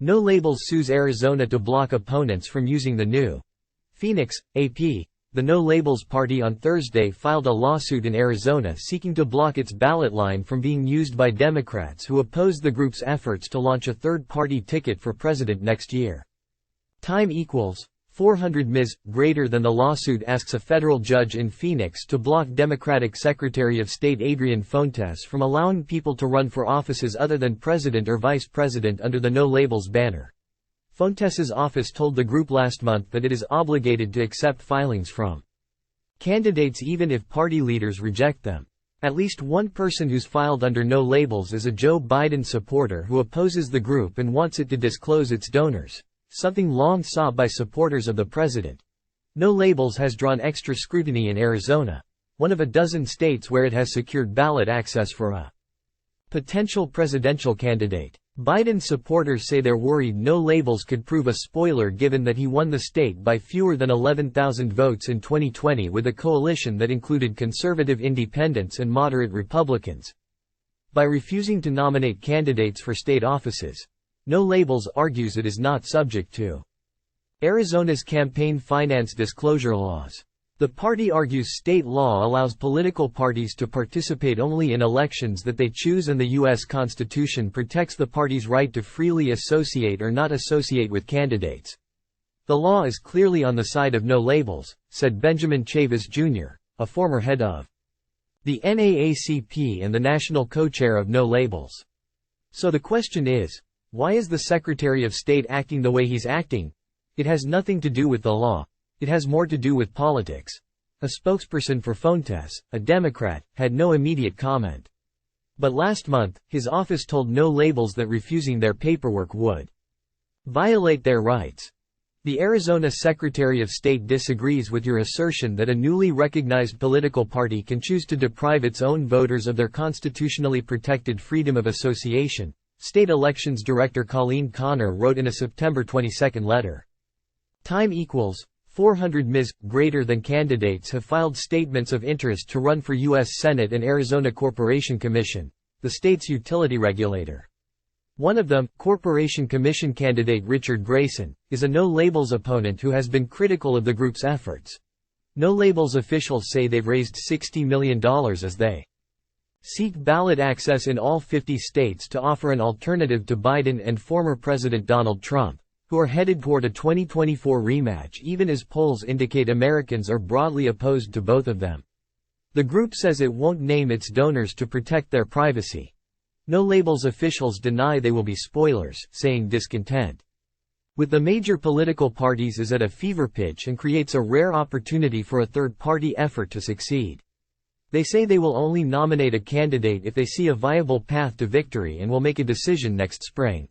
No Labels sues Arizona to block opponents from using the new Phoenix, AP. The No Labels Party on Thursday filed a lawsuit in Arizona seeking to block its ballot line from being used by Democrats who oppose the group's efforts to launch a third-party ticket for president next year. Time equals 400 Ms. greater than the lawsuit asks a federal judge in Phoenix to block Democratic Secretary of State Adrian from allowing people to run for offices other than president or vice president under the No Labels banner. Fontes's office told the group last month that it is obligated to accept filings from candidates even if party leaders reject them. At least one person who's filed under No Labels is a Joe Biden supporter who opposes the group and wants it to disclose its donors, something long sought by supporters of the president. No Labels has drawn extra scrutiny in Arizona, one of a dozen states where it has secured ballot access for a potential presidential candidate. Biden supporters say they're worried No Labels could prove a spoiler given that he won the state by fewer than 11,000 votes in 2020 with a coalition that included conservative independents and moderate Republicans. By refusing to nominate candidates for state offices, No Labels argues it is not subject to Arizona's campaign finance disclosure laws. The party argues state law allows political parties to participate only in elections that they choose and the U.S. Constitution protects the party's right to freely associate or not associate with candidates. The law is clearly on the side of No Labels, said Benjamin Chavis Jr., a former head of the NAACP and the national co-chair of No Labels. So the question is, why is the Secretary of State acting the way he's acting? It has nothing to do with the law. It has more to do with politics. A spokesperson for Fontes, a Democrat, had no immediate comment. But last month, his office told No Labels that refusing their paperwork would violate their rights. The Arizona Secretary of State disagrees with your assertion that a newly recognized political party can choose to deprive its own voters of their constitutionally protected freedom of association, State Elections Director Colleen Connor wrote in a September 22 letter. Time equals 400 Ms. greater than candidates have filed statements of interest to run for U.S. Senate and Arizona Corporation Commission, the state's utility regulator. One of them, Corporation Commission candidate Richard Grayson, is a No Labels opponent who has been critical of the group's efforts. No Labels officials say they've raised $60 million as they seek ballot access in all 50 states to offer an alternative to Biden and former President Donald Trump, who are headed toward a 2024 rematch even as polls indicate Americans are broadly opposed to both of them. The group says it won't name its donors to protect their privacy. No Labels officials deny they will be spoilers, saying discontent with the major political parties is at a fever pitch and creates a rare opportunity for a third-party effort to succeed. They say they will only nominate a candidate if they see a viable path to victory and will make a decision next spring.